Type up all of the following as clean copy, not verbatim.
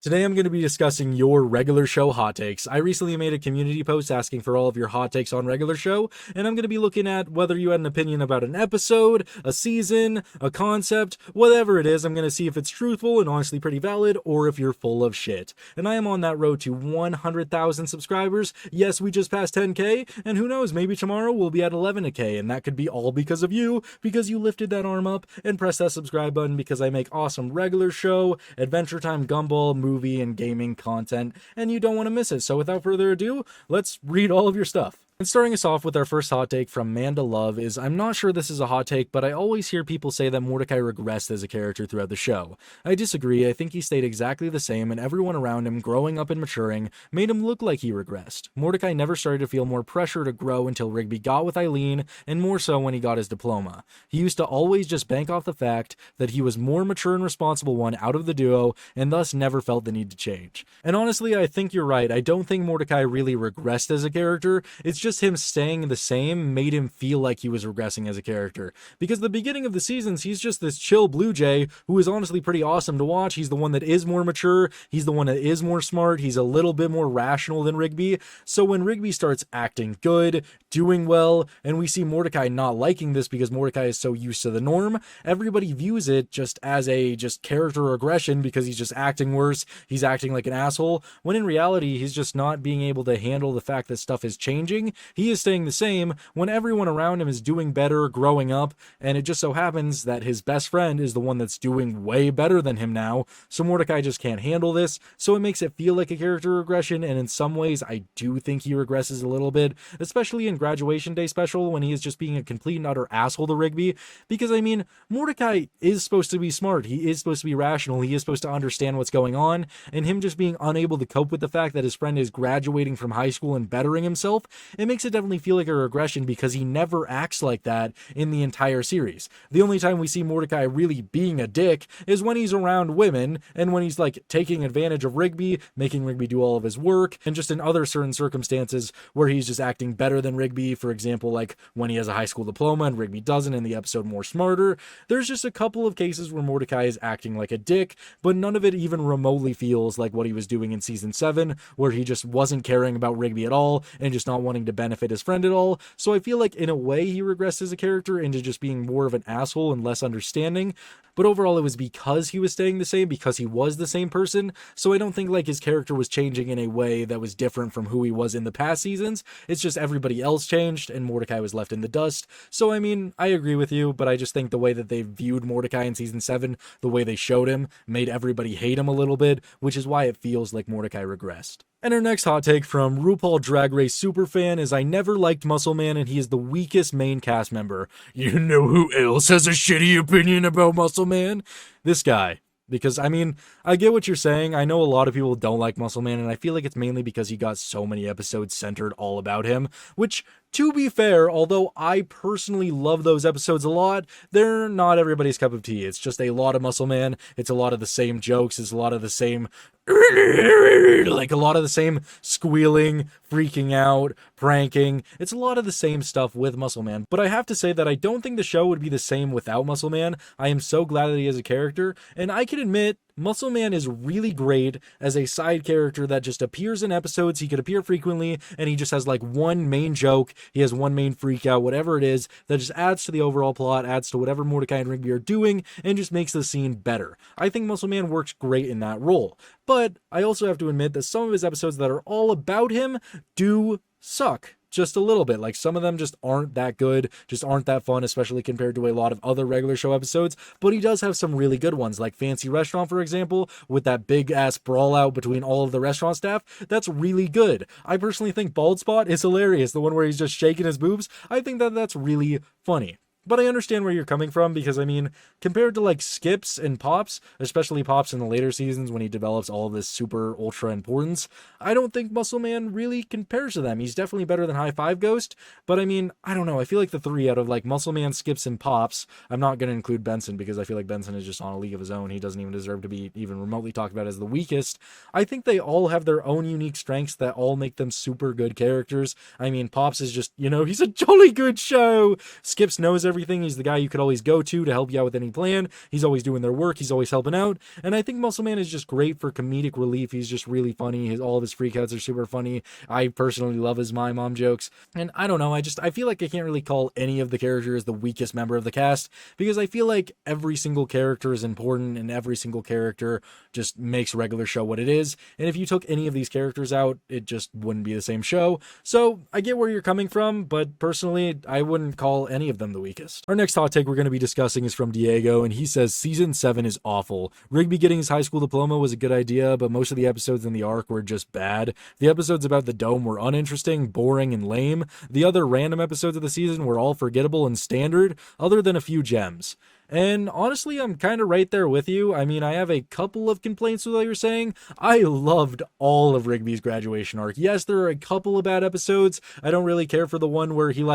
Today I'm going to be discussing your regular show hot takes. I recently made a community post asking for all of your hot takes on regular show, and I'm going to be looking at whether you had an opinion about an episode, a season, a concept, whatever it is. I'm going to see if it's truthful and honestly pretty valid, or if you're full of shit. And I am on that road to 100,000 subscribers. Yes, we just passed 10k, and who knows, maybe tomorrow we'll be at 11k, and that could be all because of you, because you lifted that arm up and pressed that subscribe button, because I make awesome regular show, Adventure Time Gumball, movie and gaming content, and you don't want to miss it. So without further ado, let's read all of your stuff. And starting us off with our first hot take from Manda Love is, I'm not sure this is a hot take, but I always hear people say that Mordecai regressed as a character throughout the show. I disagree. I think he stayed exactly the same, and everyone around him growing up and maturing made him look like he regressed. Mordecai never started to feel more pressure to grow until Rigby got with Eileen, and more so when he got his diploma. He used to always just bank off the fact that he was more mature and responsible one out of the duo, and thus never felt the need to change. And honestly, I think you're right. I don't think Mordecai really regressed as a character. It's just him staying the same made him feel like he was regressing as a character. Because the beginning of the seasons, he's just this chill blue jay who is honestly pretty awesome to watch. He's the one that is more mature. He's the one that is more smart. He's a little bit more rational than Rigby. So when Rigby starts acting good, doing well, and we see Mordecai not liking this because Mordecai is so used to the norm, everybody views it just as a character regression because he's just acting worse. He's acting like an asshole, when in reality, he's just not being able to handle the fact that stuff is changing. He is staying the same when everyone around him is doing better, growing up, and it just so happens that his best friend is the one that's doing way better than him now, so Mordecai just can't handle this, so it makes it feel like a character regression, and in some ways, I do think he regresses a little bit, especially in Graduation Day Special, when he is just being a complete and utter asshole to Rigby, because, I mean, Mordecai is supposed to be smart, he is supposed to be rational, he is supposed to understand what's going on, and him just being unable to cope with the fact that his friend is graduating from high school and bettering himself, it makes it definitely feel like a regression because he never acts like that in the entire series. The only time we see Mordecai really being a dick is when he's around women and when he's like taking advantage of Rigby, making Rigby do all of his work, and just in other certain circumstances where he's just acting better than Rigby, for example, like when he has a high school diploma and Rigby doesn't in the episode More Smarter. There's just a couple of cases where Mordecai is acting like a dick, but none of it even remotely feels like what he was doing in season 7, where he just wasn't caring about Rigby at all and just not wanting to benefit his friend at all. So I feel like in a way he regressed as a character into just being more of an asshole and less understanding, but overall it was because he was staying the same, because he was the same person. So I don't think like his character was changing in a way that was different from who he was in the past seasons. It's just everybody else changed and Mordecai was left in the dust. So I mean, I agree with you, but I just think the way that they viewed Mordecai in season 7, the way they showed him, made everybody hate him a little bit, which is why it feels like Mordecai regressed. And our next hot take from RuPaul Drag Race Superfan is, I never liked Muscleman and he is the weakest main cast member. You know who else has a shitty opinion about Muscleman? This guy. Because, I mean, I get what you're saying. I know a lot of people don't like Muscleman, and I feel like it's mainly because he got so many episodes centered all about him, which, to be fair, although I personally love those episodes a lot, they're not everybody's cup of tea. It's just a lot of Muscleman. It's a lot of the same jokes. It's a lot of the same, like a lot of the same squealing, freaking out, pranking. It's a lot of the same stuff with Muscleman. But I have to say that I don't think the show would be the same without Muscleman. I am so glad that he is a character, and I can admit, Muscleman is really great as a side character that just appears in episodes. He could appear frequently, and he just has like one main joke. He has one main freak out, whatever it is, that just adds to the overall plot, adds to whatever Mordecai and Rigby are doing, and just makes the scene better. I think Muscleman works great in that role. But I also have to admit that some of his episodes that are all about him do suck. Just a little bit. Like, some of them just aren't that good, just aren't that fun, especially compared to a lot of other regular show episodes, but he does have some really good ones, like Fancy Restaurant, for example, with that big-ass brawl out between all of the restaurant staff. That's really good. I personally think Bald Spot is hilarious, the one where he's just shaking his boobs. I think that that's really funny. But I understand where you're coming from because, I mean, compared to like Skips and Pops, especially Pops in the later seasons when he develops all of this super ultra importance, I don't think Muscleman really compares to them. He's definitely better than High Five Ghost, but I mean, I don't know. I feel like the three out of like Muscleman, Skips, and Pops, I'm not going to include Benson because I feel like Benson is just on a league of his own. He doesn't even deserve to be even remotely talked about as the weakest. I think they all have their own unique strengths that all make them super good characters. I mean, Pops is just, he's a jolly good show. Skips knows everything everything. He's the guy you could always go to help you out with any plan. He's always doing their work. He's always helping out. And I think Muscleman is just great for comedic relief. He's just really funny. All of his freakouts are super funny. I personally love his my mom jokes. And I don't know, I feel like I can't really call any of the characters the weakest member of the cast, because I feel like every single character is important and every single character just makes regular show what it is. And if you took any of these characters out, it just wouldn't be the same show. So I get where you're coming from, but personally, I wouldn't call any of them the weakest. Our next hot take we're going to be discussing is from Diego, and he says season 7 is awful. Rigby getting his high school diploma was a good idea, but most of the episodes in the arc were just bad. The episodes about the dome were uninteresting, boring, and lame. The other random episodes of the season were all forgettable and standard, other than a few gems. And honestly, I'm kind of right there with you. I mean, I have a couple of complaints with what you're saying. I loved all of Rigby's graduation arc. Yes, there are a couple of bad episodes. I don't really care for the one where he,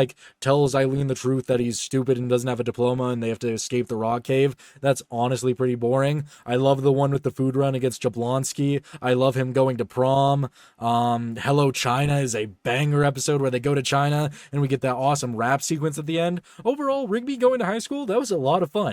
tells Eileen the truth that he's stupid and doesn't have a diploma and they have to escape the rock cave. That's honestly pretty boring. I love the one with the food run against Jablonski. I love him going to prom. Hello China is a banger episode where they go to China and we get that awesome rap sequence at the end. Overall, Rigby going to high school, that was a lot of fun.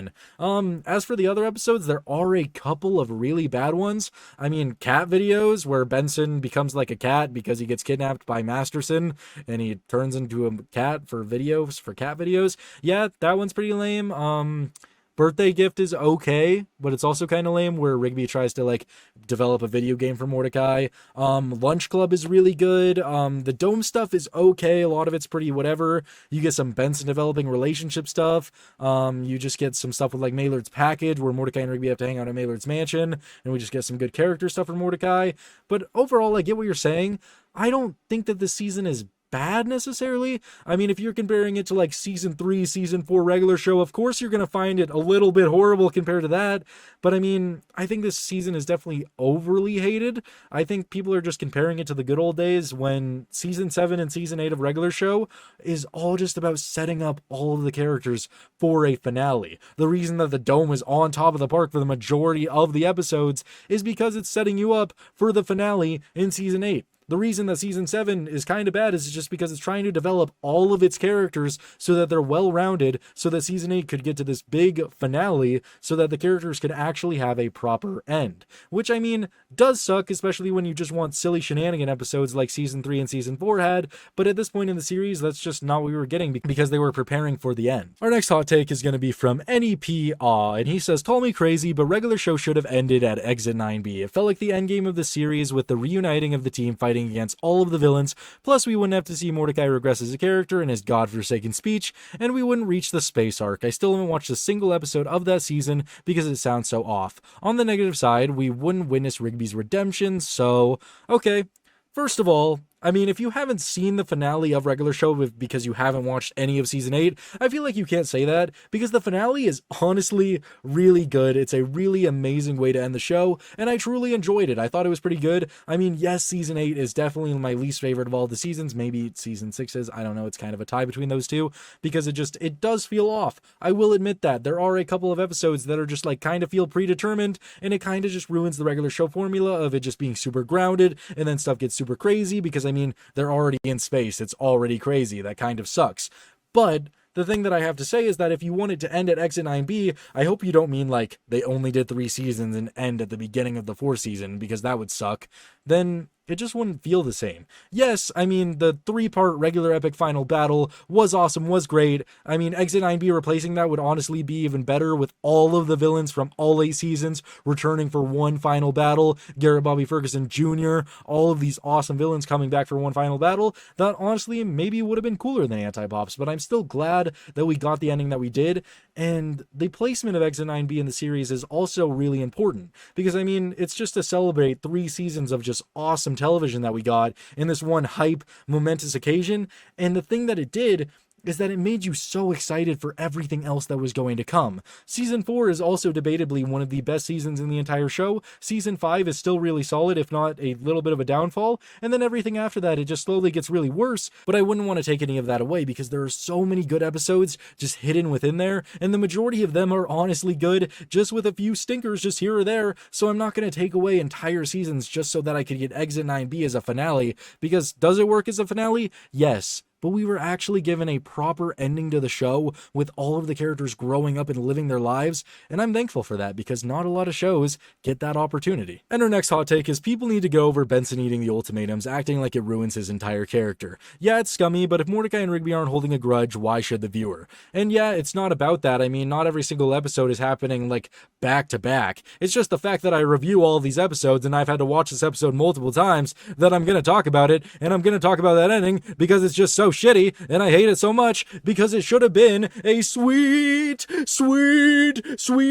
As for the other episodes, there are a couple of really bad ones. I mean, cat videos where Benson becomes like a cat because he gets kidnapped by Masterson and he turns into a cat for cat videos. Yeah, that one's pretty lame. Birthday gift is okay, but it's also kind of lame where Rigby tries to develop a video game for Mordecai. Lunch Club is really good. The dome stuff is okay. A lot of it's pretty whatever. You get some Benson developing relationship stuff. You just get some stuff with Maylord's package where Mordecai and Rigby have to hang out at Maylord's mansion, and we just get some good character stuff for Mordecai. But overall, I get what you're saying. I don't think that this season is bad necessarily. I mean, if you're comparing it to season 3, season 4 regular show, of course you're going to find it a little bit horrible compared to that. But I mean, I think this season is definitely overly hated. I think people are just comparing it to the good old days when season 7 and season 8 of regular show is all just about setting up all of the characters for a finale. The reason that the dome is on top of the park for the majority of the episodes is because it's setting you up for the finale in season 8. The reason that season 7 is kind of bad is just because it's trying to develop all of its characters so that they're well-rounded, so that season 8 could get to this big finale, so that the characters could actually have a proper end. Which, I mean, does suck, especially when you just want silly shenanigan episodes like season 3 and season 4 had, but at this point in the series, that's just not what we were getting because they were preparing for the end. Our next hot take is going to be from NEP Aw, and he says, call me crazy, but regular show should have ended at Exit 9B. It felt like the endgame of the series with the reuniting of the team fighting against all of the villains, plus we wouldn't have to see Mordecai regress as a character in his godforsaken speech, and we wouldn't reach the space arc. I still haven't watched a single episode of that season because it sounds so off. On the negative side, we wouldn't witness Rigby's redemption, so okay. First of all, I mean, if you haven't seen the finale of regular show because you haven't watched any of season 8, I feel like you can't say that because the finale is honestly really good. It's a really amazing way to end the show, and I truly enjoyed it. I thought it was pretty good. I mean, yes, season 8 is definitely my least favorite of all the seasons. Maybe season 6 is. I don't know. It's kind of a tie between those two because it does feel off. I will admit that. There are a couple of episodes that are just kind of feel predetermined, and it kind of just ruins the regular show formula of it just being super grounded, and then stuff gets super crazy because I mean, they're already in space. It's already crazy. That kind of sucks. But the thing that I have to say is that if you want it to end at Exit 9B, I hope you don't mean they only did 3 seasons and end at the beginning of the 4th season, because that would suck. Then it just wouldn't feel the same. Yes, I mean, the 3-part regular epic final battle was awesome, was great. I mean, Exit 9B replacing that would honestly be even better with all of the villains from all 8 seasons returning for one final battle. Garrett Bobby Ferguson Jr., all of these awesome villains coming back for one final battle. That honestly maybe would have been cooler than Anti-Pops, but I'm still glad that we got the ending that we did. And the placement of Exit 9B in the series is also really important because, I mean, it's just to celebrate 3 seasons of just awesome television that we got in this one hype, momentous occasion. And the thing that it did is that it made you so excited for everything else that was going to come. Season 4 is also debatably one of the best seasons in the entire show. Season 5 is still really solid, if not a little bit of a downfall, and then everything after that, it just slowly gets really worse, but I wouldn't want to take any of that away because there are so many good episodes just hidden within there, and the majority of them are honestly good, just with a few stinkers just here or there, so I'm not going to take away entire seasons just so that I could get Exit 9B as a finale, because does it work as a finale? Yes. but we were actually given a proper ending to the show with all of the characters growing up and living their lives, and I'm thankful for that because not a lot of shows get that opportunity. And our next hot take is people need to go over Benson eating the ultimatums, acting like it ruins his entire character. Yeah, it's scummy, but if Mordecai and Rigby aren't holding a grudge, why should the viewer? And yeah, it's not about that. I mean, not every single episode is happening like back to back. It's just the fact that I review all of these episodes and I've had to watch this episode multiple times that I'm going to talk about it, and I'm going to talk about that ending because it's just so shitty and I hate it so much because it should have been a sweet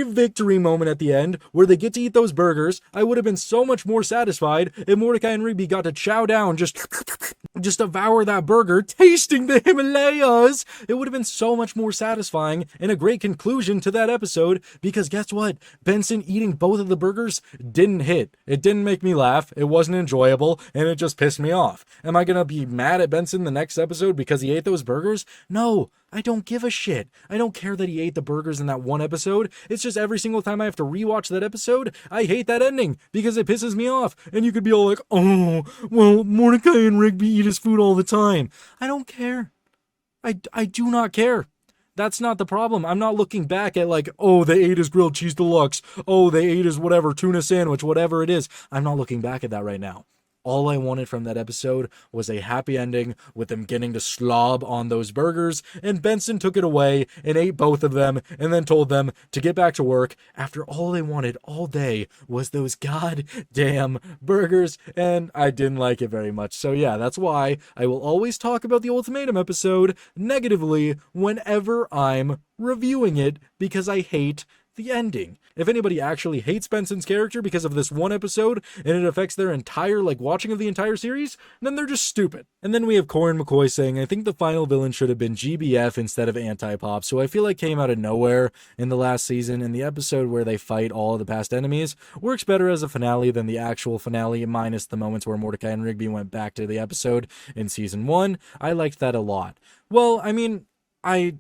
victory moment at the end where they get to eat those burgers. I would have been so much more satisfied if Mordecai and Rigby got to chow down, just devour that burger, tasting the Himalayas. It would have been so much more satisfying and a great conclusion to that episode because guess what? Benson eating both of the burgers didn't hit. It didn't make me laugh. It wasn't enjoyable and it just pissed me off. Am I gonna be mad at Benson the next episode because he ate those burgers? No. I don't give a shit. I don't care that he ate the burgers in that one episode. It's just every single time I have to rewatch that episode, I hate that ending because it pisses me off. And you could be all like, oh, well, Mordecai and Rigby eat his food all the time. I don't care. I do not care. That's not the problem. I'm not looking back at like, oh, they ate his grilled cheese deluxe. Oh, they ate his whatever, tuna sandwich, whatever it is. I'm not looking back at that right now. All I wanted from that episode was a happy ending with them getting to slob on those burgers, and Benson took it away and ate both of them and then told them to get back to work after all they wanted all day was those goddamn burgers, and I didn't like it very much. So yeah, that's why I will always talk about the ultimatum episode negatively whenever I'm reviewing it because I hate the ending. If anybody actually hates Benson's character because of this one episode and it affects their entire watching of the entire series, then they're just stupid. And then we have Corin McCoy saying, I think the final villain should have been GBF instead of Anti-Pop, so I feel like came out of nowhere in the last season, and the episode where they fight all of the past enemies works better as a finale than the actual finale, minus the moments where Mordecai and Rigby went back to the episode in season 1. I liked that a lot. Well, I mean, I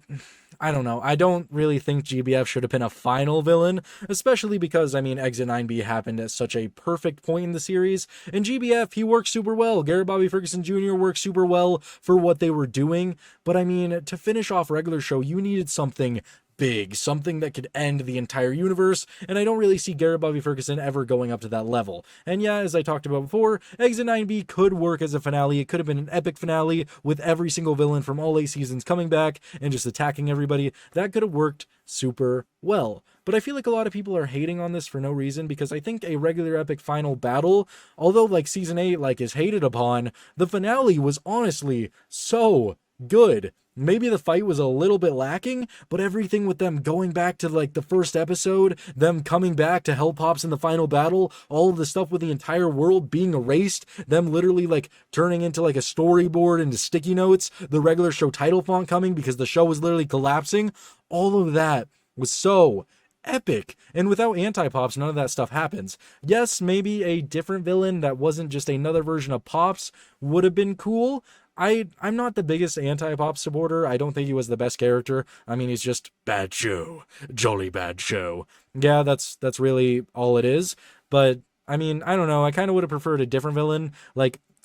don't know. I don't really think GBF should have been a final villain, especially because, I mean, Exit 9B happened at such a perfect point in the series, and GBF, he works super well. Garrett Bobby Ferguson Jr. works super well for what they were doing, but I mean, to finish off regular show, you needed something big, something that could end the entire universe, and I don't really see Garrett Bobby Ferguson ever going up to that level. And yeah, as I talked about before, Exit 9B could work as a finale. It could have been an epic finale with every single villain from all 8 seasons coming back and just attacking everybody. That could have worked super well. But I feel like a lot of people are hating on this for no reason, because I think a regular epic final battle, although season 8 is hated upon, the finale was honestly so good. Maybe the fight was a little bit lacking, but everything with them going back to the first episode, them coming back to help Pops in the final battle, all of the stuff with the entire world being erased, them literally turning into a storyboard into sticky notes, the regular show title font coming because the show was literally collapsing, all of that was so epic. And without Anti-Pops, none of that stuff happens. Yes, maybe a different villain that wasn't just another version of Pops would have been cool. I'm not the biggest Anti-Pop supporter. I don't think he was the best character. I mean, he's just bad show. Jolly bad show. Yeah, that's really all it is. But, I mean, I don't know. I kind of would have preferred a different villain.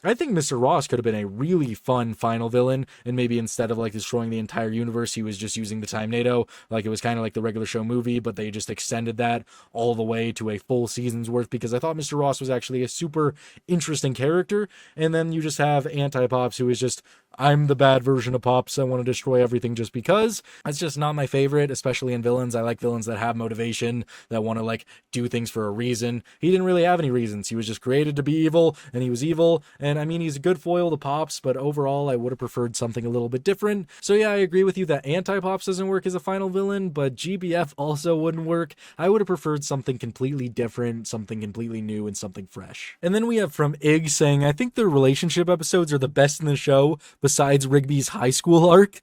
I think Mr. Ross could have been a really fun final villain, and maybe instead of destroying the entire universe, he was just using the Time NATO. It was kind of like the regular show movie, but they just extended that all the way to a full season's worth, because I thought Mr. Ross was actually a super interesting character. And then you just have Anti-Pops, who is just, I'm the bad version of Pops. I want to destroy everything just because. That's just not my favorite, especially in villains. I like villains that have motivation, that want to do things for a reason. He didn't really have any reasons. He was just created to be evil, and he was evil. And I mean, he's a good foil to Pops, but overall, I would have preferred something a little bit different. So yeah, I agree with you that Anti-Pops doesn't work as a final villain, but GBF also wouldn't work. I would have preferred something completely different, something completely new, and something fresh. And then we have from Ig saying, I think the relationship episodes are the best in the show, besides Rigby's high school arc.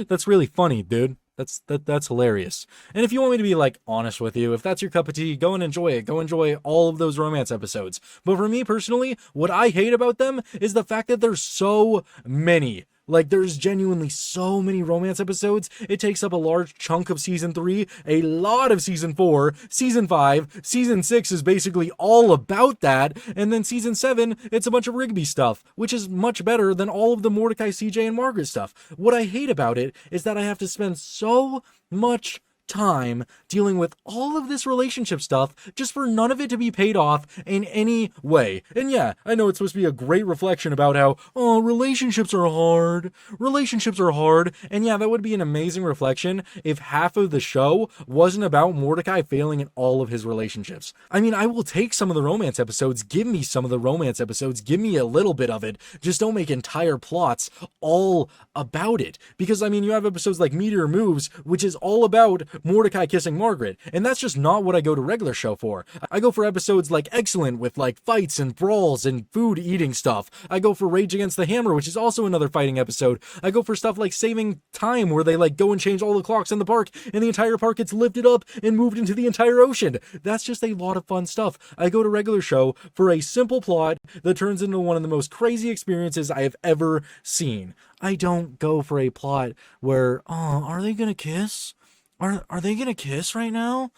That's really funny, dude. That's hilarious. And if you want me to be honest with you, if that's your cup of tea, go and enjoy it. Go enjoy all of those romance episodes. But for me personally, what I hate about them is the fact that there's so many Like, there's genuinely so many romance episodes. It takes up a large chunk of season 3, a lot of season 4, season 5, season 6 is basically all about that, and then season 7, it's a bunch of Rigby stuff, which is much better than all of the Mordecai, CJ, and Margaret stuff. What I hate about it is that I have to spend so much time dealing with all of this relationship stuff just for none of it to be paid off in any way. And yeah, I know it's supposed to be a great reflection about how, oh, relationships are hard. Relationships are hard. And yeah, that would be an amazing reflection if half of the show wasn't about Mordecai failing in all of his relationships. I mean, I will take some of the romance episodes. Give me some of the romance episodes. Give me a little bit of it. Just don't make entire plots all about it. Because, I mean, you have episodes like Meteor Moves, which is all about Mordecai kissing Margaret, and that's just not what I go to regular show for. I go for episodes like Excellent with like fights and brawls and food eating stuff. I go for Rage Against the Hammer, which is also another fighting episode. I go for stuff like Saving Time, where they like go and change all the clocks in the park and the entire park gets lifted up and moved into the entire ocean. That's just a lot of fun stuff. I go to regular show for a simple plot that turns into one of the most crazy experiences I have ever seen. I don't go for a plot where, oh, are they gonna kiss? Are they gonna kiss right now?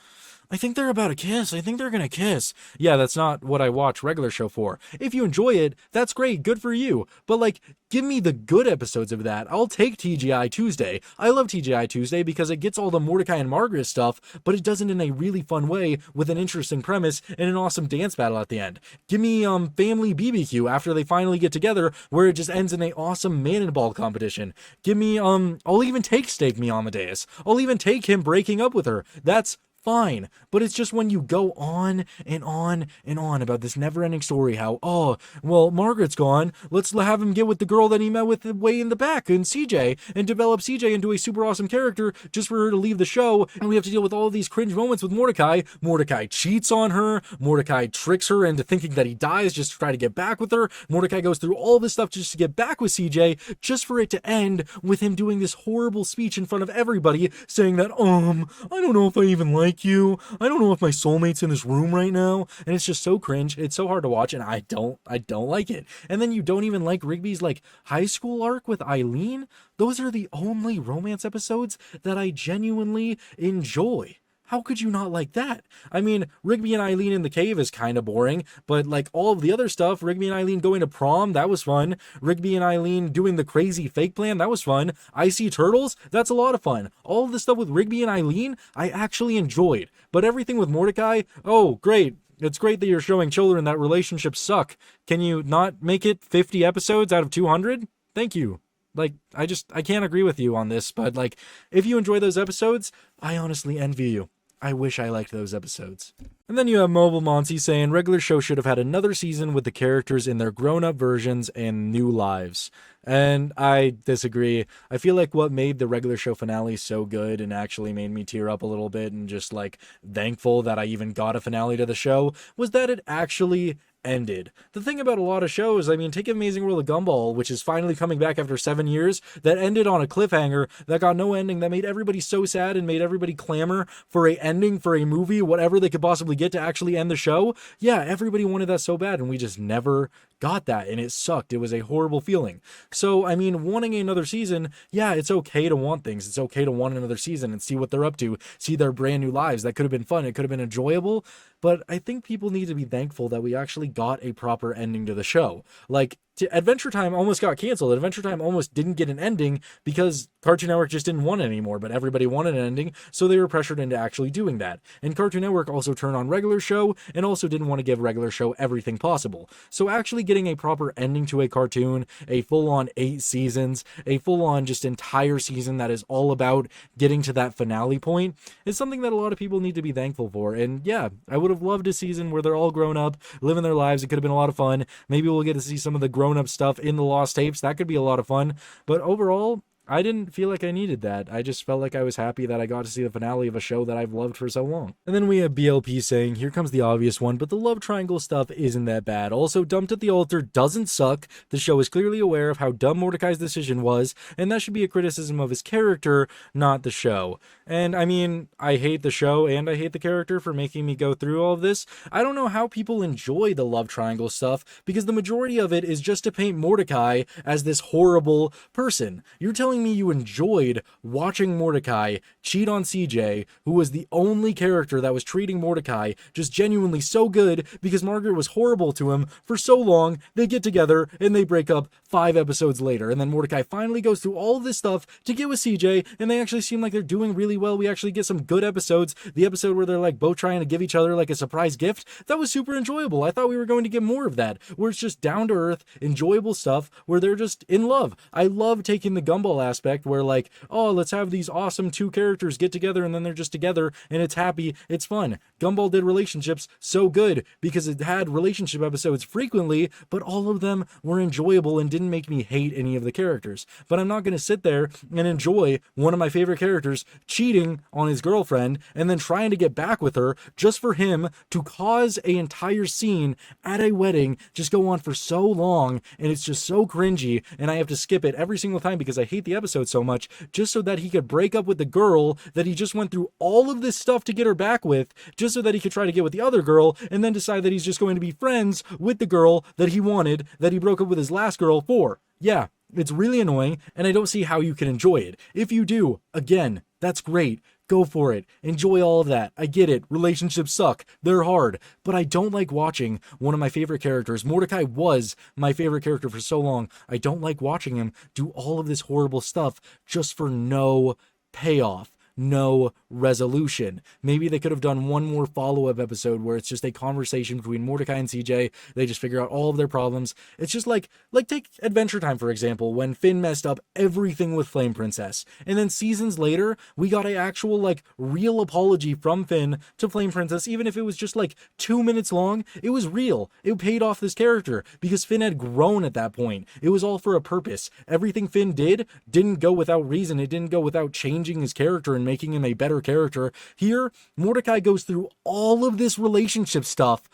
I think they're about to kiss. I think they're gonna kiss. Yeah, that's not what I watch regular show for. If you enjoy it, that's great. Good for you. But like, give me the good episodes of that. I'll take TGI Tuesday. I love TGI Tuesday because it gets all the Mordecai and Margaret stuff, but it does it in a really fun way with an interesting premise and an awesome dance battle at the end. Give me Family BBQ after they finally get together, where it just ends in a awesome man and ball competition. Give me I'll even take Steak Me Amadeus. I'll even take him breaking up with her. That's fine, but it's just when you go on and on and on about this never-ending story, how, oh, well, Margaret's gone, let's have him get with the girl that he met with way in the back, and CJ, and develop CJ into a super awesome character just for her to leave the show, and we have to deal with all of these cringe moments with Mordecai. Mordecai cheats on her, Mordecai tricks her into thinking that he dies just to try to get back with her, Mordecai goes through all this stuff just to get back with CJ, just for it to end with him doing this horrible speech in front of everybody, saying that, I don't know if I even like you. I don't know if my soulmate's in this room right now. And it's just so cringe. It's so hard to watch, and I don't like it. And then you don't even like Rigby's like high school arc with Eileen. Those are the only romance episodes that I genuinely enjoy. How could you not like that? I mean, Rigby and Eileen in the cave is kind of boring, but like all of the other stuff, Rigby and Eileen going to prom, that was fun. Rigby and Eileen doing the crazy fake plan, that was fun. I See Turtles, that's a lot of fun. All of the stuff with Rigby and Eileen, I actually enjoyed. But everything with Mordecai, oh, great. It's great that you're showing children that relationships suck. Can you not make it 50 episodes out of 200? Thank you. Like, I can't agree with you on this, but like, if you enjoy those episodes, I honestly envy you. I wish I liked those episodes. And then you have Mobile Monty saying regular show should have had another season with the characters in their grown-up versions and new lives. And I disagree. I feel like what made the regular show finale so good and actually made me tear up a little bit and just like thankful that I even got a finale to the show was that it actually ended. The thing about a lot of shows, I mean, take Amazing World of Gumball, which is finally coming back after 7 years, that ended on a cliffhanger that got no ending, that made everybody so sad and made everybody clamor for a ending for a movie, whatever they could possibly get to actually end the show. Yeah, everybody wanted that so bad, and we just never got that, and it sucked. It was a horrible feeling. So, I mean, wanting another season, yeah, it's okay to want things. It's okay to want another season and see what they're up to, see their brand new lives. That could have been fun. It could have been enjoyable, but I think people need to be thankful that we actually got a proper ending to the show. Like, Adventure Time almost got canceled. Adventure Time almost didn't get an ending because Cartoon Network just didn't want it anymore, but everybody wanted an ending, so they were pressured into actually doing that. And Cartoon Network also turned on regular show and also didn't want to give regular show everything possible. So actually getting a proper ending to a cartoon, a full-on 8 seasons, a full-on just entire season that is all about getting to that finale point is something that a lot of people need to be thankful for. And yeah, I would have loved a season where they're all grown up, living their lives. It could have been a lot of fun. Maybe we'll get to see some of the grown-up stuff in the Lost Tapes. That could be a lot of fun. But overall, I didn't feel like I needed that. I just felt like I was happy that I got to see the finale of a show that I've loved for so long. And then we have BLP saying, here comes the obvious one, but the love triangle stuff isn't that bad. Also, Dumped at the Altar doesn't suck. The show is clearly aware of how dumb Mordecai's decision was, and that should be a criticism of his character, not the show. And I mean, I hate the show and I hate the character for making me go through all of this. I don't know how people enjoy the love triangle stuff, because the majority of it is just to paint Mordecai as this horrible person. You're telling me you enjoyed watching Mordecai cheat on CJ, who was the only character that was treating Mordecai just genuinely so good because Margaret was horrible to him for so long. They get together and they break up 5 episodes later, and then Mordecai finally goes through all of this stuff to get with CJ, and they actually seem like they're doing really well. We actually get some good episodes. The episode where they're like both trying to give each other like a surprise gift, that was super enjoyable. I thought we were going to get more of that, where it's just down to earth, enjoyable stuff where they're just in love. I love taking the gumball aspect where like, oh, let's have these awesome 2 characters get together and then they're just together and it's happy, it's fun. Gumball did relationships so good because it had relationship episodes frequently, but all of them were enjoyable and didn't make me hate any of the characters. But I'm not going to sit there and enjoy one of my favorite characters cheating on his girlfriend and then trying to get back with her just for him to cause an entire scene at a wedding just go on for so long, and it's just so cringy, and I have to skip it every single time because I hate the episode so much, just so that he could break up with the girl that he just went through all of this stuff to get her back with, just so that he could try to get with the other girl, and then decide that he's just going to be friends with the girl that he wanted, that he broke up with his last girl for. Yeah, it's really annoying, and I don't see how you can enjoy it. If you do, again, that's great. Go for it. Enjoy all of that. I get it. Relationships suck. They're hard. But I don't like watching one of my favorite characters. Mordecai was my favorite character for so long. I don't like watching him do all of this horrible stuff just for no payoff. No resolution. Maybe they could have done one more follow-up episode where it's just a conversation between Mordecai and CJ. They just figure out all of their problems. It's just like take Adventure Time, for example, when Finn messed up everything with Flame Princess. And then seasons later, we got an actual, real apology from Finn to Flame Princess, even if it was just, 2 minutes long. It was real. It paid off this character because Finn had grown at that point. It was all for a purpose. Everything Finn didn't go without reason. It didn't go without changing his character and making him a better character. Here, Mordecai goes through all of this relationship stuff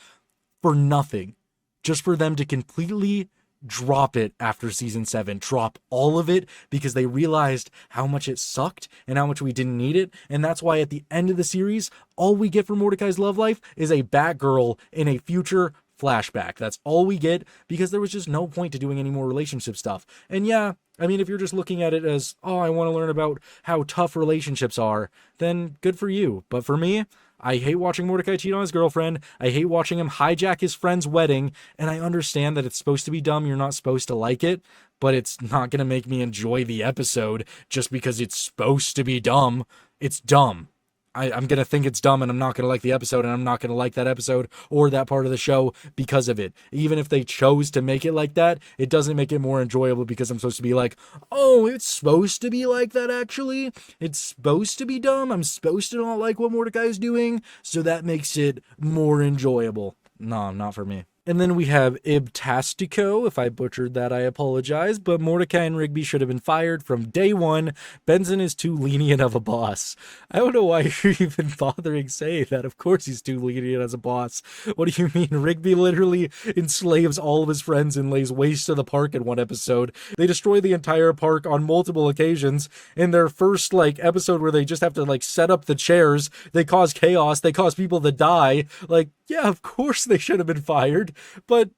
for nothing. Just for them to completely drop it after season 7. Drop all of it because they realized how much it sucked and how much we didn't need it. And that's why at the end of the series, all we get from Mordecai's love life is a Batgirl in a future flashback. That's all we get because there was just no point to doing any more relationship stuff. And yeah, I mean, if you're just looking at it as, oh, I want to learn about how tough relationships are, then good for you. But for me, I hate watching Mordecai cheat on his girlfriend. I hate watching him hijack his friend's wedding. And I understand that it's supposed to be dumb. You're not supposed to like it, but it's not going to make me enjoy the episode just because it's supposed to be dumb. It's dumb. I'm going to think it's dumb and I'm not going to like the episode and I'm not going to like that episode or that part of the show because of it. Even if they chose to make it like that, it doesn't make it more enjoyable because I'm supposed to be like, oh, it's supposed to be like that actually. It's supposed to be dumb. I'm supposed to not like what Mordecai is doing. So that makes it more enjoyable. No, not for me. And then we have Ibtastico. If I butchered that, I apologize. But Mordecai and Rigby should have been fired from day one. Benson is too lenient of a boss. I don't know why you're even bothering saying that. Of course he's too lenient as a boss. What do you mean? Rigby literally enslaves all of his friends and lays waste to the park in one episode. They destroy the entire park on multiple occasions. In their first, episode where they just have to, set up the chairs, they cause chaos. They cause people to die. Yeah, of course they should have been fired. But,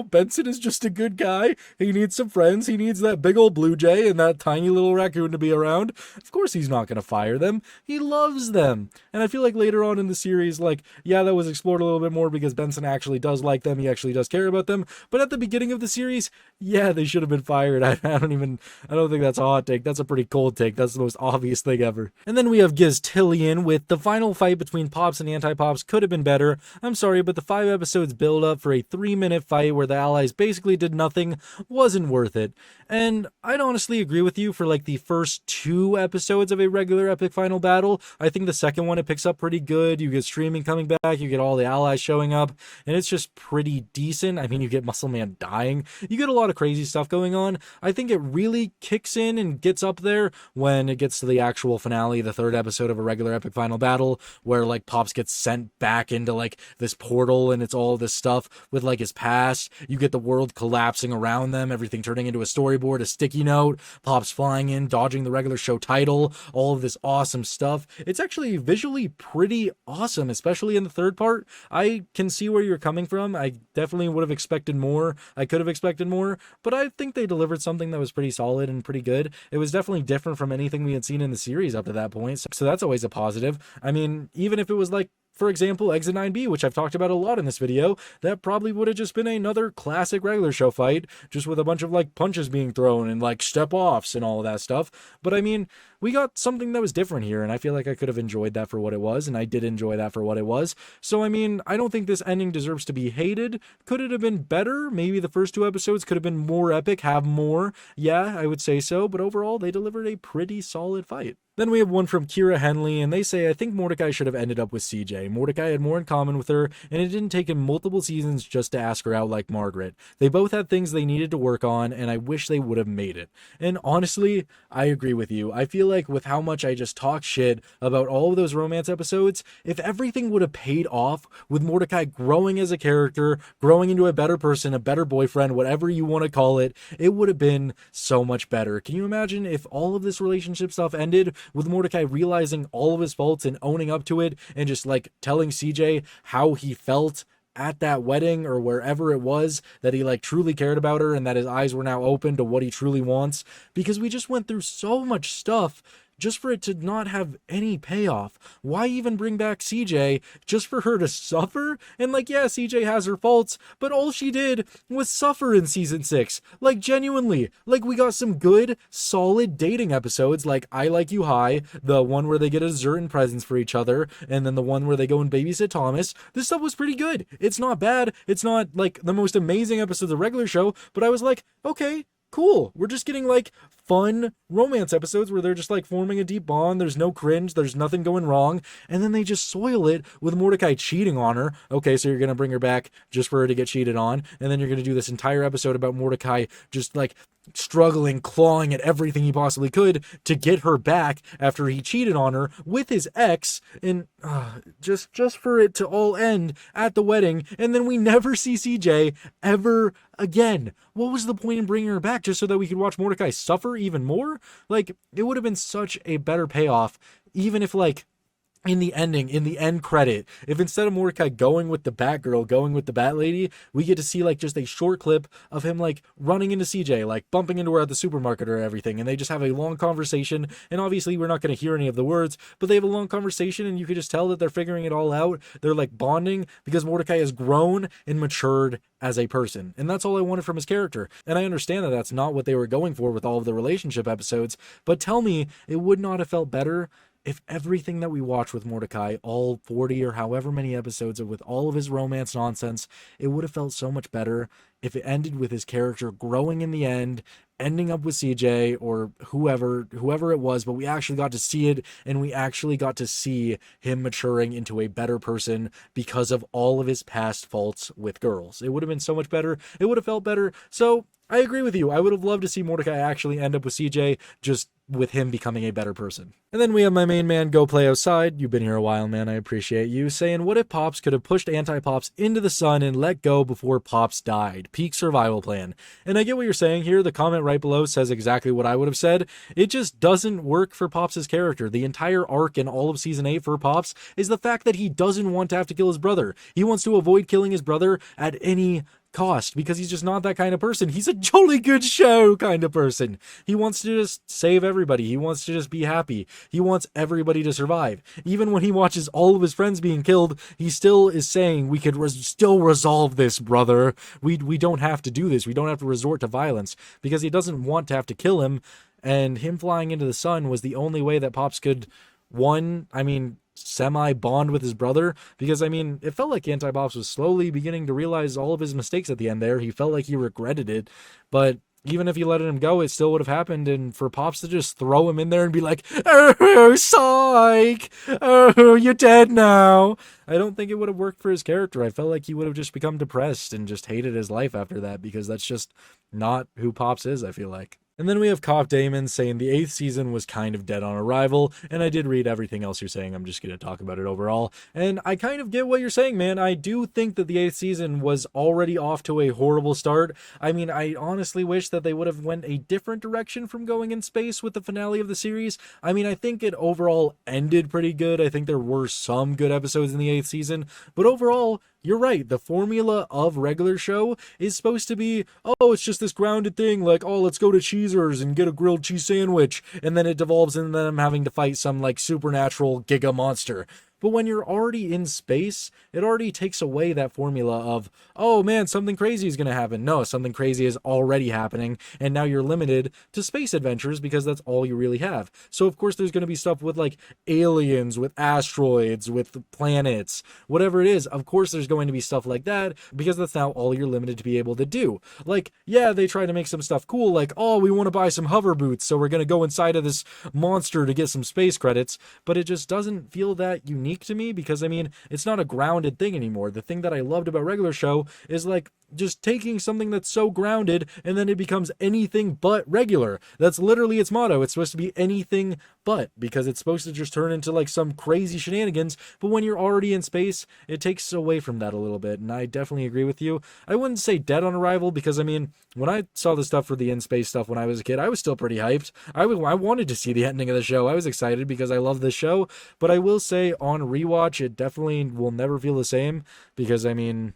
Benson is just a good guy. He needs some friends. He needs that big old blue jay and that tiny little raccoon to be around. Of course he's not going to fire them. He loves them. And I feel like later on in the series, yeah, that was explored a little bit more because Benson actually does like them. He actually does care about them. But at the beginning of the series, yeah, they should have been fired. I don't think that's a hot take. That's a pretty cold take. That's the most obvious thing ever. And then we have Giztillion with the final fight between Pops and Anti-Pops could have been better. I'm sorry, but the 5 episodes build up for a 3-minute fight where the allies basically did nothing wasn't worth it. And I'd honestly agree with you for like the first 2 episodes of a regular epic final battle. I think the second one, it picks up pretty good. You get streaming coming back, you get all the allies showing up, and it's just pretty decent. I mean, you get Muscleman dying, you get a lot of crazy stuff going on. I think it really kicks in and gets up there when it gets to the actual finale, the 3rd episode of a regular epic final battle, where like Pops gets sent back into like this portal and it's all this stuff with like his past. You get the world collapsing around them, everything turning into a storyboard, a sticky note, Pops flying in, dodging the regular show title, all of this awesome stuff. It's actually visually pretty awesome, especially in the 3rd part. I can see where you're coming from. I definitely would have expected more. I could have expected more, but I think they delivered something that was pretty solid and pretty good. It was definitely different from anything we had seen in the series up to that point, so that's always a positive. I mean, even if it was like, for example, Exit 9B, which I've talked about a lot in this video, that probably would have just been another classic regular show fight, just with a bunch of like punches being thrown and like step-offs and all of that stuff. But I mean, we got something that was different here, and I feel like I could have enjoyed that for what it was, and I did enjoy that for what it was. So I mean, I don't think this ending deserves to be hated. Could it have been better? Maybe the first 2 episodes could have been more epic, have more. Yeah, I would say so, but overall, they delivered a pretty solid fight. Then we have one from Kira Henley, and they say, I think Mordecai should have ended up with CJ. Mordecai had more in common with her, and it didn't take him multiple seasons just to ask her out like Margaret. They both had things they needed to work on, and I wish they would have made it. And honestly, I agree with you. I feel like with how much I just talk shit about all of those romance episodes, if everything would have paid off with Mordecai growing as a character, growing into a better person, a better boyfriend, whatever you want to call it, it would have been so much better. Can you imagine if all of this relationship stuff ended with Mordecai realizing all of his faults and owning up to it and just like telling CJ how he felt at that wedding or wherever it was, that he like truly cared about her and that his eyes were now open to what he truly wants? Because we just went through so much stuff just for it to not have any payoff. Why even bring back CJ just for her to suffer? And like, yeah, CJ has her faults, but all she did was suffer in season 6. Like, genuinely. Like, we got some good, solid dating episodes, like I Like You High, the one where they get a dessert and presents for each other, and then the one where they go and babysit Thomas. This stuff was pretty good. It's not bad. It's not like the most amazing episodes of the regular show, but I was like, okay, cool. We're just getting like fun romance episodes where they're just like forming a deep bond. There's no cringe. There's nothing going wrong. And then they just soil it with Mordecai cheating on her. Okay, so you're going to bring her back just for her to get cheated on. And then you're going to do this entire episode about Mordecai just like struggling, clawing at everything he possibly could to get her back after he cheated on her with his ex, and just for it to all end at the wedding, and then we never see CJ ever again. What was the point in bringing her back, just so that we could watch Mordecai suffer even more? Like, it would have been such a better payoff, even if like in the ending, in the end credit, if instead of Mordecai going with the Batgirl, going with the Bat Lady, we get to see like just a short clip of him like running into CJ, like bumping into her at the supermarket or everything, and they just have a long conversation, and obviously we're not going to hear any of the words, but they have a long conversation, and you could just tell that they're figuring it all out. They're like bonding because Mordecai has grown and matured as a person, and that's all I wanted from his character. And I understand that that's not what they were going for with all of the relationship episodes, but tell me it would not have felt better if everything that we watch with Mordecai, all 40 or however many episodes with all of his romance nonsense, it would have felt so much better if it ended with his character growing in the end, ending up with CJ or whoever it was, but we actually got to see it, and we actually got to see him maturing into a better person because of all of his past faults with girls. It would have been so much better. It would have felt better. So I agree with you. I would have loved to see Mordecai actually end up with CJ, just with him becoming a better person. And then we have my main man, Go Play Outside. You've been here a while, man. I appreciate you. Saying, what if Pops could have pushed Anti-Pops into the sun and let go before Pops died? Peak survival plan. And I get what you're saying here. The comment right below says exactly what I would have said. It just doesn't work for Pops' character. The entire arc in all of season 8 for Pops is the fact that he doesn't want to have to kill his brother. He wants to avoid killing his brother at any cost because he's just not that kind of person. He's a jolly good show kind of person. He wants to just save everybody. He wants to just be happy. He wants everybody to survive. Even when he watches all of his friends being killed, he still is saying, we could still resolve this, brother. We don't have to do this. We don't have to resort to violence, because he doesn't want to have to kill him. And him flying into the sun was the only way that Pops could, one, I mean, semi-bond with his brother, because, I mean, it felt like Anti-Pops was slowly beginning to realize all of his mistakes at the end there. He felt like he regretted it, but even if you let him go, it still would have happened. And for Pops to just throw him in there and be like, oh, psych, oh, you're dead now, I don't think it would have worked for his character. I felt like he would have just become depressed and just hated his life after that, because that's just not who Pops is, I feel like. And then we have Cop Damon saying the 8th season was kind of dead on arrival, and I did read everything else you're saying. I'm just going to talk about it overall. And I kind of get what you're saying, man. I do think that the 8th season was already off to a horrible start. I mean, I honestly wish that they would have went a different direction from going in space with the finale of the series. I mean, I think it overall ended pretty good. I think there were some good episodes in the 8th season, but overall, you're right. The formula of regular show is supposed to be, oh, it's just this grounded thing, like, oh, let's go to Cheezer's and get a grilled cheese sandwich, and then it devolves into them having to fight some, like, supernatural giga monster. But when you're already in space, it already takes away that formula of, oh man, something crazy is going to happen. No, something crazy is already happening, and now you're limited to space adventures because that's all you really have. So of course there's going to be stuff with like aliens, with asteroids, with planets, whatever it is. Of course there's going to be stuff like that because that's now all you're limited to be able to do. Like, yeah, they try to make some stuff cool, like, oh, we want to buy some hover boots, so we're going to go inside of this monster to get some space credits, but it just doesn't feel that unique to me, because I mean, it's not a grounded thing anymore. The thing that I loved about regular show is like just taking something that's so grounded and then it becomes anything but regular. That's literally its motto. It's supposed to be anything but, because it's supposed to just turn into like some crazy shenanigans. But when you're already in space, it takes away from that a little bit. And I definitely agree with you. I wouldn't say dead on arrival, because I mean, when I saw the stuff for the in-space stuff when I was a kid, I was still pretty hyped. I wanted to see the ending of the show. I was excited because I love this show. But I will say on rewatch, it definitely will never feel the same, because I mean,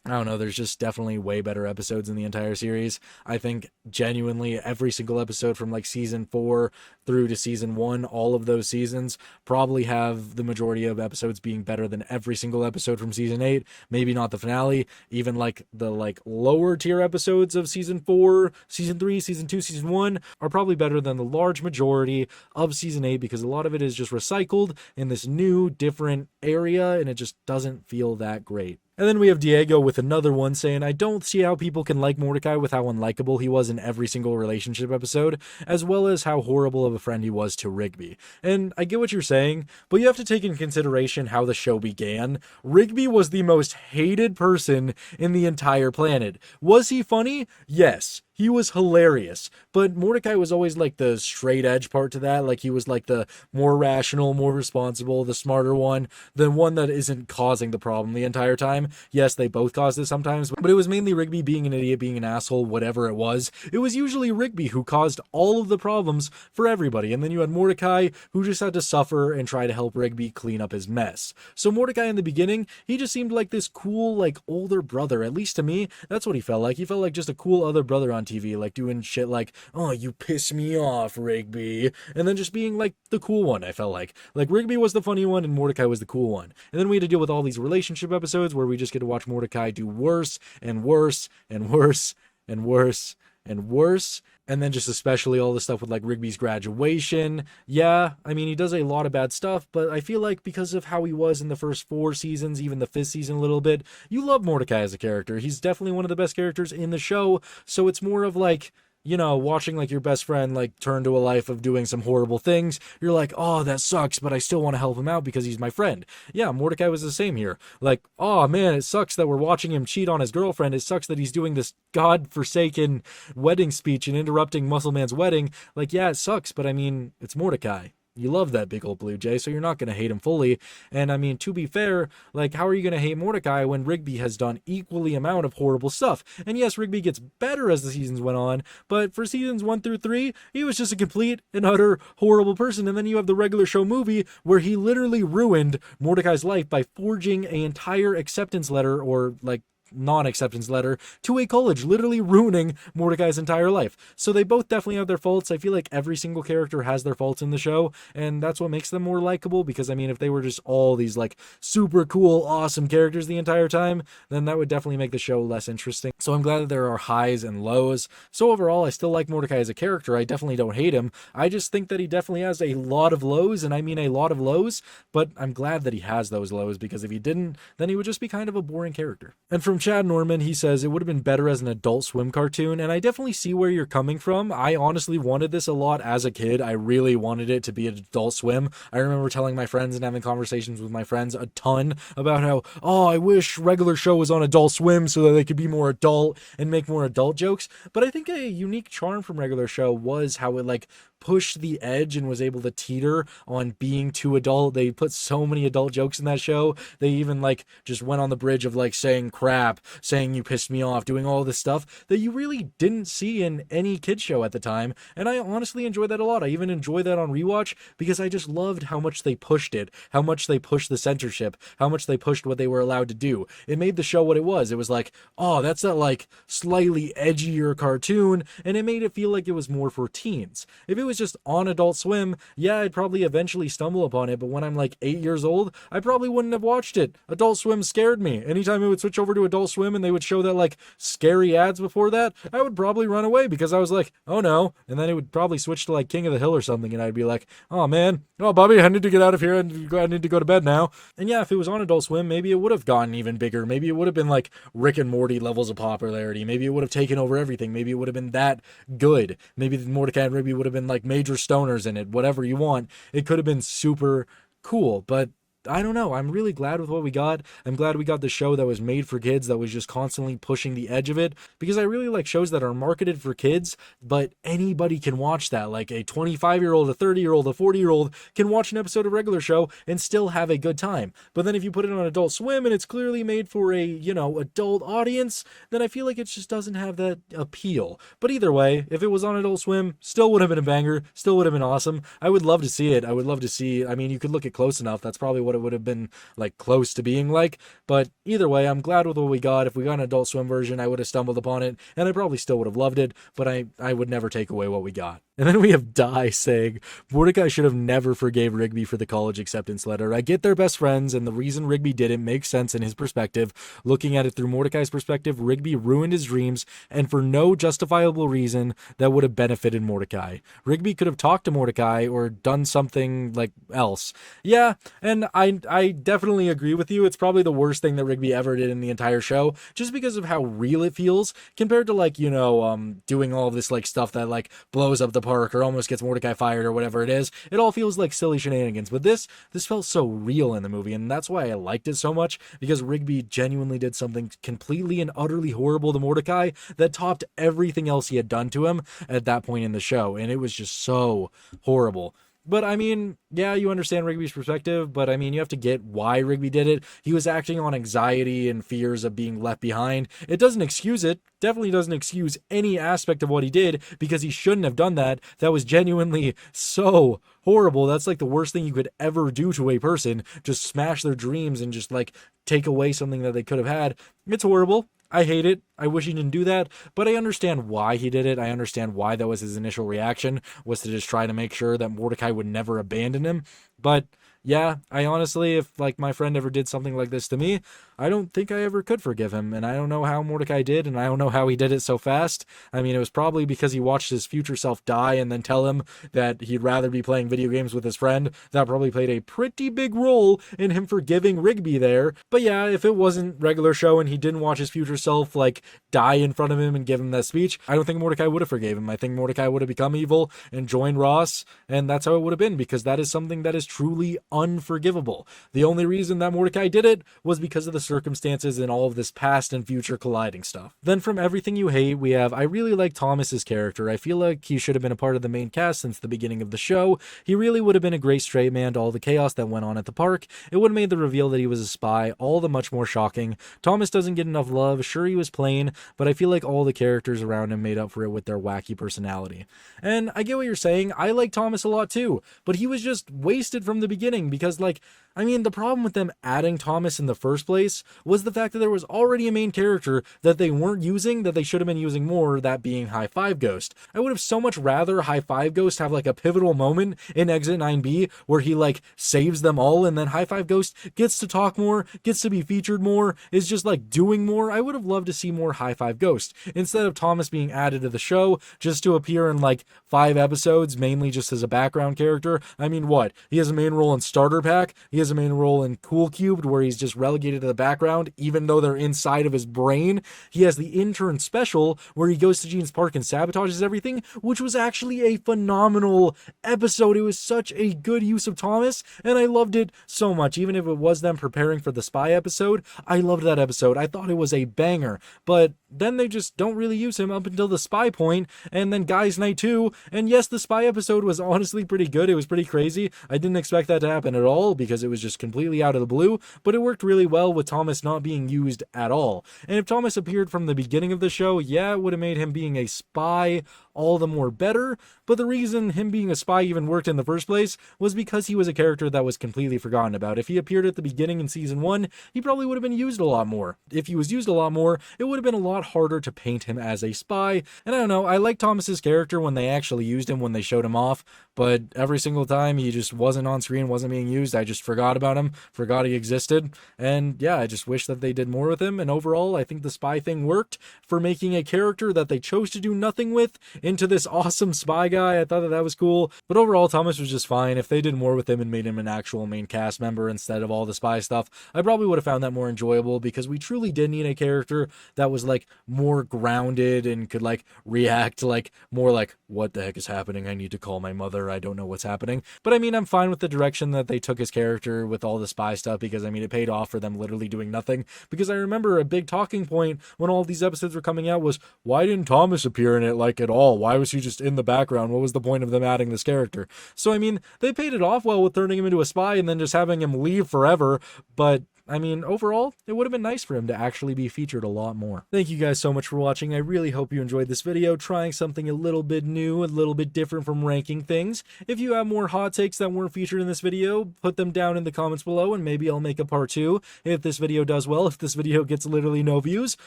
I don't know, there's just definitely way better episodes in the entire series. I think genuinely every single episode from like season 4 through to season 1, all of those seasons probably have the majority of episodes being better than every single episode from season 8. Maybe not the finale, even like the like lower tier episodes of season 4, season 3, season 2, season 1 are probably better than the large majority of season 8, because a lot of it is just recycled in this new different area and it just doesn't feel that great. And then we have Diego with another one saying, I don't see how people can like Mordecai with how unlikable he was in every single relationship episode, as well as how horrible of a friend he was to Rigby. And I get what you're saying, but you have to take in consideration how the show began. Rigby was the most hated person in the entire planet. Was he funny? Yes. He was hilarious, but Mordecai was always like the straight edge part to that. Like he was like the more rational, more responsible, the smarter one, the one that isn't causing the problem the entire time. Yes, they both caused it sometimes, but it was mainly Rigby being an idiot, being an asshole, whatever it was. It was usually Rigby who caused all of the problems for everybody. And then you had Mordecai who just had to suffer and try to help Rigby clean up his mess. So Mordecai in the beginning, he just seemed like this cool, like older brother. At least to me, that's what he felt like. He felt like just a cool other brother on TV, like doing shit like, oh, you piss me off, Rigby, and then just being like the cool one. I felt like Rigby was the funny one and Mordecai was the cool one. And then we had to deal with all these relationship episodes where we just get to watch Mordecai do worse and worse and worse and worse and worse. And then just especially all the stuff with like Rigby's graduation. Yeah, I mean, he does a lot of bad stuff, but I feel like because of how he was in the first 4 seasons, even the 5th season a little bit, you love Mordecai as a character. He's definitely one of the best characters in the show. So it's more of like, you know, watching like your best friend like turn to a life of doing some horrible things. You're like, oh, that sucks, but I still want to help him out because he's my friend. Yeah, Mordecai was the same here. Like, oh man, it sucks that we're watching him cheat on his girlfriend. It sucks that he's doing this godforsaken wedding speech and interrupting Muscleman's wedding. Like, yeah, it sucks, but I mean, it's Mordecai. You love that big old blue jay, so you're not going to hate him fully. And I mean, to be fair, like, how are you going to hate Mordecai when Rigby has done equally amount of horrible stuff? And yes, Rigby gets better as the seasons went on, but for seasons 1 through 3, he was just a complete and utter horrible person. And then you have the regular show movie where he literally ruined Mordecai's life by forging an entire acceptance letter, or like non-acceptance letter to a college, literally ruining Mordecai's entire life. So they both definitely have their faults. I feel like every single character has their faults in the show, and that's what makes them more likable, because I mean, if they were just all these like super cool, awesome characters the entire time, then that would definitely make the show less interesting. So I'm glad that there are highs and lows. So overall, I still like Mordecai as a character. I definitely don't hate him. I just think that he definitely has a lot of lows, and I mean a lot of lows, but I'm glad that he has those lows, because if he didn't, then he would just be kind of a boring character. And from Chad Norman, he says it would have been better as an Adult Swim cartoon, and I definitely see where you're coming from. I honestly wanted this a lot as a kid. I really wanted it to be an Adult Swim. I remember telling my friends and having conversations with my friends a ton about how, oh, I wish regular show was on Adult Swim so that they could be more adult and make more adult jokes. But I think a unique charm from regular show was how it like pushed the edge and was able to teeter on being too adult. They put so many adult jokes in that show. They even like just went on the bridge of like saying crap, saying you pissed me off, doing all this stuff that you really didn't see in any kid show at the time. And I honestly enjoyed that a lot. I even enjoy that on rewatch because I just loved how much they pushed it, how much they pushed the censorship, how much they pushed what they were allowed to do. It made the show what it was. It was like, oh, that's a like slightly edgier cartoon, and it made it feel like it was more for teens. If it was just on Adult Swim, yeah, I'd probably eventually stumble upon it, but when I'm like 8 years old, I probably wouldn't have watched it. Adult Swim scared me. Anytime it would switch over to Adult Swim and they would show that like scary ads before that, I would probably run away because I was like, oh no, and then it would probably switch to like King of the Hill or something, and I'd be like, oh man, oh Bobby, I need to get out of here, and I need to go to bed now. And yeah, if it was on Adult Swim, maybe it would have gotten even bigger. Maybe it would have been like Rick and Morty levels of popularity. Maybe it would have taken over everything. Maybe it would have been that good. Maybe Mordecai and Rigby would have been like major stoners in it, whatever you want. It could have been super cool, but I don't know. I'm really glad with what we got. I'm glad we got the show that was made for kids, that was just constantly pushing the edge of it, because I really like shows that are marketed for kids, but anybody can watch that. Like a 25-year-old, a 30-year-old, a 40-year-old can watch an episode of regular show and still have a good time. But then if you put it on Adult Swim and it's clearly made for a, adult audience, then I feel like it just doesn't have that appeal. But either way, if it was on Adult Swim, still would have been a banger, still would have been awesome. I would love to see it. I would love to see, I mean, you could look at Close Enough. That's probably what it would have been like close to being like, but either way, I'm glad with what we got. If we got an Adult Swim version, I would have stumbled upon it, and I probably still would have loved it, but I would never take away what we got. And then we have Di saying, Mordecai should have never forgave Rigby for the college acceptance letter. I get they're best friends, and the reason Rigby didn't make sense in his perspective. Looking at it through Mordecai's perspective, Rigby ruined his dreams, and for no justifiable reason that would have benefited Mordecai. Rigby could have talked to Mordecai or done something like else. Yeah, and I definitely agree with you. It's probably the worst thing that Rigby ever did in the entire show, just because of how real it feels compared to like, doing all this like stuff that like blows up the park or almost gets Mordecai fired or whatever it is. It all feels like silly shenanigans, but this felt so real in the movie, and that's why I liked it so much, because Rigby genuinely did something completely and utterly horrible to Mordecai that topped everything else he had done to him at that point in the show, and it was just so horrible. But I mean, yeah, you understand Rigby's perspective, but I mean, you have to get why Rigby did it. He was acting on anxiety and fears of being left behind. It doesn't excuse it. Definitely doesn't excuse any aspect of what he did, because he shouldn't have done that. That was genuinely so horrible. That's like the worst thing you could ever do to a person. Just smash their dreams and just like take away something that they could have had. It's horrible. I hate it. I wish he didn't do that, but I understand why he did it. I understand why that was his initial reaction, was to just try to make sure that Mordecai would never abandon him. But yeah, I honestly, if like my friend ever did something like this to me, I don't think I ever could forgive him. And I don't know how Mordecai did, and I don't know how he did it so fast. I mean, it was probably because he watched his future self die and then tell him that he'd rather be playing video games with his friend. That probably played a pretty big role in him forgiving Rigby there. But yeah, if it wasn't regular show and he didn't watch his future self like die in front of him and give him that speech, I don't think Mordecai would have forgave him. I think Mordecai would have become evil and joined Ross, and that's how it would have been, because that is something that is truly unforgivable. The only reason that Mordecai did it was because of the circumstances and all of this past and future colliding stuff. Then from Everything You Hate, we have, I really like Thomas's character. I feel like he should have been a part of the main cast since the beginning of the show. He really would have been a great straight man to all the chaos that went on at the park. It would have made the reveal that he was a spy all the much more shocking. Thomas doesn't get enough love. Sure, he was plain, but I feel like all the characters around him made up for it with their wacky personality. And I get what you're saying. I like Thomas a lot too, but he was just wasted from the beginning, because like, I mean, the problem with them adding Thomas in the first place was the fact that there was already a main character that they weren't using that they should have been using more, that being High Five Ghost. I would have so much rather High Five Ghost have like a pivotal moment in Exit 9B where he like saves them all, and then High Five Ghost gets to talk more, gets to be featured more, is just like doing more. I would have loved to see more High Five Ghost instead of Thomas being added to the show just to appear in like 5 episodes, mainly just as a background character. I mean, what? He has a main role in Starter Pack, he has a main role in Cool Cubed where he's just relegated to the background even though they're inside of his brain. He has the Intern Special where he goes to Gene's Park and sabotages everything, which was actually a phenomenal episode. It was such a good use of Thomas, and I loved it so much. Even if it was them preparing for the spy episode, I loved that episode. I thought it was a banger, but then they just don't really use him up until the spy point, and then Guys Night 2, and yes, the spy episode was honestly pretty good. It was pretty crazy. I didn't expect that to happen at all because it was just completely out of the blue, but it worked really well with Thomas not being used at all. And if Thomas appeared from the beginning of the show, yeah, it would have made him being a spy all the more better, but the reason him being a spy even worked in the first place was because he was a character that was completely forgotten about. If he appeared at the beginning in season 1, he probably would have been used a lot more. If he was used a lot more, it would have been a lot harder to paint him as a spy. And I don't know, I like Thomas's character when they actually used him, when they showed him off, but every single time he just wasn't on screen, wasn't being used, I just forgot about him, forgot he existed, and yeah, I just wish that they did more with him. And overall, I think the spy thing worked for making a character that they chose to do nothing with into this awesome spy guy. I thought that was cool, but overall Thomas was just fine. If they did more with him and made him an actual main cast member instead of all the spy stuff, I probably would have found that more enjoyable, because we truly did need a character that was like more grounded and could like react like more like, what the heck is happening? I need to call my mother, I don't know what's happening. But I mean, I'm fine with the direction that they took his character with all the spy stuff, because I mean, it paid off for them literally doing nothing. Because I remember a big talking point when all these episodes were coming out was, why didn't Thomas appear in it like at all? Why was he just in the background? What was the point of them adding this character? So I mean, they paid it off well with turning him into a spy and then just having him leave forever, but I mean, overall, it would have been nice for him to actually be featured a lot more. Thank you guys so much for watching. I really hope you enjoyed this video, trying something a little bit new, a little bit different from ranking things. If you have more hot takes that weren't featured in this video, put them down in the comments below, and maybe I'll make a part 2. If this video does well, if this video gets literally no views,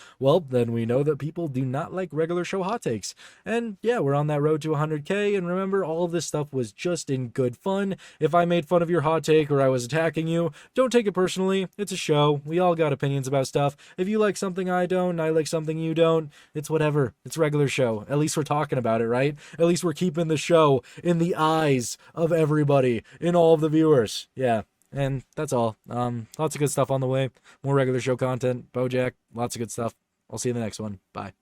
well, then we know that people do not like regular show hot takes. And yeah, we're on that road to 100K, and remember, all of this stuff was just in good fun. If I made fun of your hot take or I was attacking you, don't take it personally. It's a show. We all got opinions about stuff. If you like something I don't, I like something you don't, it's whatever. It's regular show. At least we're talking about it, right? At least we're keeping the show in the eyes of everybody, in all of the viewers. Yeah. And that's all. Lots of good stuff on the way. More regular show content. BoJack. Lots of good stuff. I'll see you in the next one. Bye.